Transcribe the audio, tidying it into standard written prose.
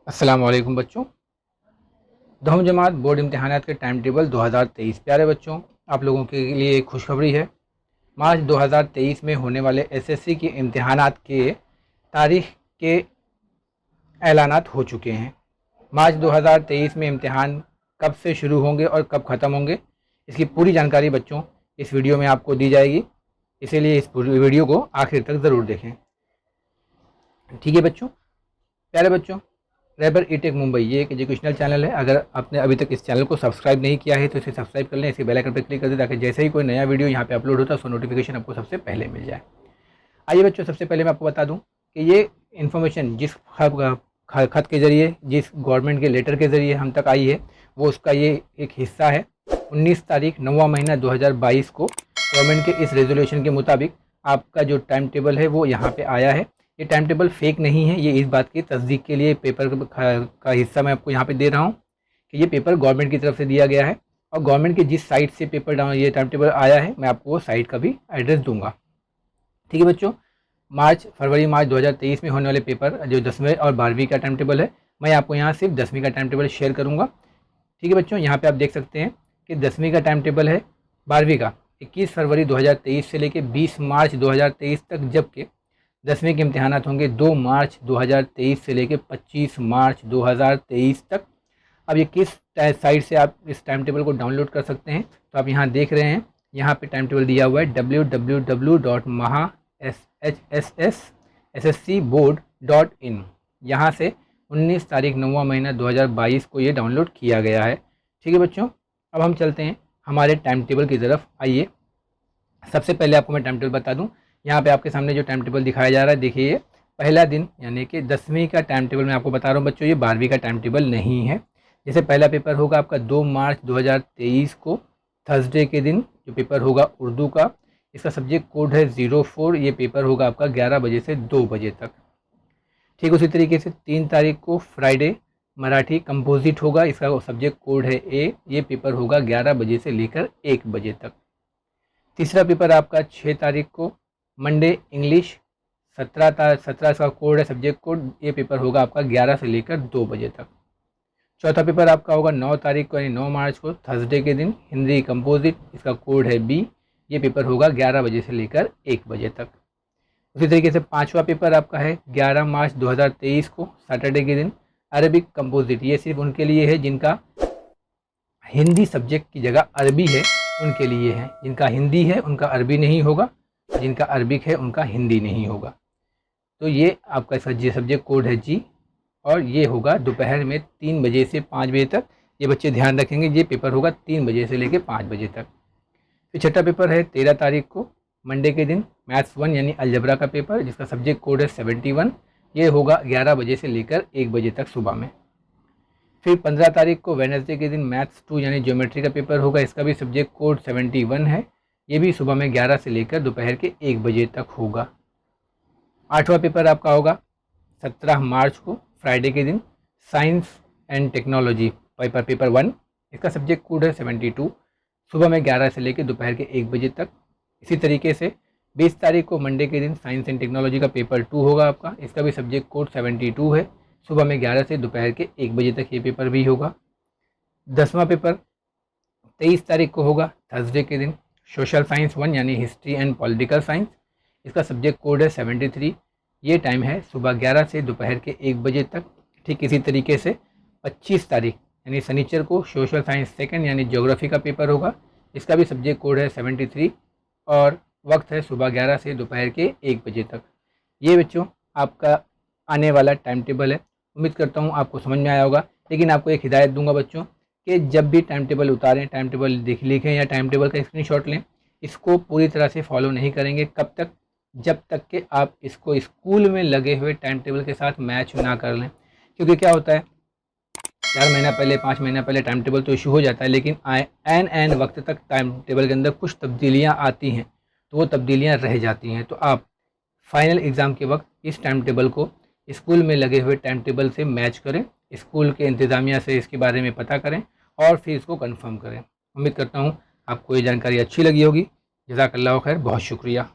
अस्सलाम वालेकुम बच्चों। 10वीं जमात बोर्ड इम्तहानात के टाइम टेबल 2023। प्यारे बच्चों, आप लोगों के लिए एक खुशखबरी है। मार्च 2023 में होने वाले एसएससी के इम्तहानात के तारीख के ऐलानात हो चुके हैं। मार्च 2023 में इम्तहान कब से शुरू होंगे और कब ख़त्म होंगे, इसकी पूरी जानकारी बच्चों इस वीडियो में आपको दी जाएगी, इसीलिए इस पूरी वीडियो को आखिर तक ज़रूर देखें। ठीक है बच्चों। प्यारे बच्चों, रैबर ई-टेक मुंबई ये एक एजुकेशनल चैनल है। अगर आपने अभी तक इस चैनल को सब्सक्राइब नहीं किया है तो इसे सब्सक्राइब कर लें, इसी बेल आइकन पर क्लिक कर दें ताकि जैसे ही कोई नया वीडियो यहाँ पे अपलोड होता है उसका नोटिफिकेशन आपको सबसे पहले मिल जाए। आइए बच्चों, सबसे पहले मैं आपको बता दूं कि ये इन्फॉर्मेशन जिस खत के ज़रिए, जिस गवर्नमेंट के लेटर के ज़रिए हम तक आई है, वो उसका ये एक हिस्सा है। 19 तारीख 9वां महीना 2022 को गवर्नमेंट के इस रेजोल्यूशन के मुताबिक आपका जो टाइम टेबल है वो यहाँ पे आया है। ये टाइम टेबल फेक नहीं है, ये इस बात की तस्दीक के लिए पेपर का हिस्सा मैं आपको यहाँ पे दे रहा हूँ कि ये पेपर गवर्नमेंट की तरफ से दिया गया है और गवर्नमेंट की जिस साइट से पेपर ये टाइम टेबल आया है मैं आपको वो साइट का भी एड्रेस दूंगा। ठीक है बच्चों, फरवरी मार्च 2023 में होने वाले पेपर जो 10वीं और 12वीं का टाइम टेबल है, मैं आपको यहाँ सिर्फ 10वीं का टाइम टेबल शेयर करूँगा। ठीक है बच्चों, यहाँ पे आप देख सकते हैं कि 10वीं का टाइम टेबल है 12वीं का 21 फरवरी 2023 से लेकर 20 मार्च 2023 तक, जबकि 10वीं के इम्तहानात होंगे 2 मार्च 2023 से लेकर 25 मार्च 2023 तक। अब ये किस साइट से आप इस टाइम टेबल को डाउनलोड कर सकते हैं, तो आप यहाँ देख रहे हैं, यहाँ पे टाइम टेबल दिया हुआ है www.mahasssboard.in। यहाँ से 19 तारीख 9वां महीना 2022 को ये डाउनलोड किया गया है। ठीक है बच्चों, अब हम चलते हैं हमारे टाइम टेबल की तरफ। आइए, सबसे पहले आपको मैं टाइम टेबल बता दूं। यहाँ पे आपके सामने जो टाइम टेबल दिखाया जा रहा है, देखिए पहला दिन यानी कि 10वीं का टाइम टेबल मैं आपको बता रहा हूँ बच्चों, ये 12वीं का टाइम टेबल नहीं है। जैसे पहला पेपर होगा आपका 2 मार्च 2023 को थर्सडे के दिन, जो पेपर होगा उर्दू का, इसका सब्जेक्ट कोड है 04। ये पेपर होगा आपका 11 बजे से 2 बजे तक। ठीक उसी तरीके से 3 तारीख को फ्राइडे मराठी कंपोजिट होगा, इसका सब्जेक्ट कोड है ए। ये पेपर होगा 11 बजे से लेकर 1 बजे तक। तीसरा पेपर आपका 6 तारीख को मंडे इंग्लिश 17 का कोड है सब्जेक्ट कोड, ये पेपर होगा आपका 11 से लेकर 2 बजे तक। चौथा पेपर आपका होगा 9 तारीख को यानी 9 मार्च को थर्सडे के दिन हिंदी कंपोजिट, इसका कोड है बी। ये पेपर होगा 11 बजे से लेकर 1 बजे तक। उसी तरीके से पांचवा पेपर आपका है 11 मार्च 2023 को सैटरडे के दिन अरबिक कंपोजिट। ये सिर्फ उनके लिए है जिनका हिंदी सब्जेक्ट की जगह अरबी है, उनके लिए है। जिनका हिंदी है उनका अरबी नहीं होगा, जिनका अरबिक है उनका हिंदी नहीं होगा। तो ये आपका सब्जेक्ट कोड है जी, और ये होगा दोपहर में 3 बजे से 5 बजे तक। ये बच्चे ध्यान रखेंगे, ये पेपर होगा 3 बजे से लेकर 5 बजे तक। फिर छठा पेपर है 13 तारीख को मंडे के दिन मैथ्स 1 यानी अलजबरा का पेपर, जिसका सब्जेक्ट कोड है 71। ये होगा 11 बजे से लेकर 1 बजे तक सुबह में। फिर 15 तारीख को वेडनेसडे के दिन मैथ्स 2 यानी ज्योमेट्री का पेपर होगा, इसका भी सब्जेक्ट कोड 71 है। ये भी सुबह में 11 से लेकर दोपहर के 1 बजे तक होगा। आठवां पेपर आपका होगा 17 मार्च को फ्राइडे के दिन साइंस एंड टेक्नोलॉजी पेपर 1, इसका सब्जेक्ट कोड है 72। सुबह में 11 से लेकर दोपहर के 1 बजे तक। इसी तरीके से 20 तारीख को मंडे के दिन साइंस एंड टेक्नोलॉजी का पेपर 2 होगा आपका, इसका भी सब्जेक्ट कोड 72 है। सुबह में 11 से दोपहर के 1 बजे तक ये पेपर भी होगा। 10वां पेपर 23 तारीख को होगा थर्सडे के दिन सोशल साइंस 1 यानी हिस्ट्री एंड पॉलिटिकल साइंस, इसका सब्जेक्ट कोड है 73। ये टाइम है सुबह 11 से दोपहर के 1 बजे तक। ठीक इसी तरीके से 25 तारीख यानी शनिचर को सोशल साइंस सेकंड यानी ज्योग्राफी का पेपर होगा, इसका भी सब्जेक्ट कोड है 73 और वक्त है सुबह 11 से दोपहर के 1 बजे तक। ये बच्चों आपका आने वाला टाइम टेबल है। उम्मीद करता हूँ आपको समझ में आया होगा, लेकिन आपको एक हिदायत दूंगा बच्चों कि जब भी टाइम टेबल उतारें, टाइम टेबल लिखें या टाइम टेबल का स्क्रीनशॉट लें, इसको पूरी तरह से फॉलो नहीं करेंगे। कब तक? जब तक कि आप इसको स्कूल में लगे हुए टाइम टेबल के साथ मैच ना कर लें। क्योंकि क्या होता है, 4 महीना पहले 5 महीना पहले टाइम टेबल तो इशू हो जाता है, लेकिन एन वक्त तक टाइम टेबल के अंदर कुछ तब्दीलियाँ आती हैं, तो वो तब्दीलियाँ रह जाती हैं। तो आप फाइनल एग्ज़ाम के वक्त इस टाइम टेबल को स्कूल में लगे हुए टाइम टेबल से मैच करें, स्कूल के इंतज़ामिया से इसके बारे में पता करें और फिर इसको कंफर्म करें। उम्मीद करता हूँ आपको ये जानकारी अच्छी लगी होगी। जज़ाकल्लाह खैर, बहुत शुक्रिया।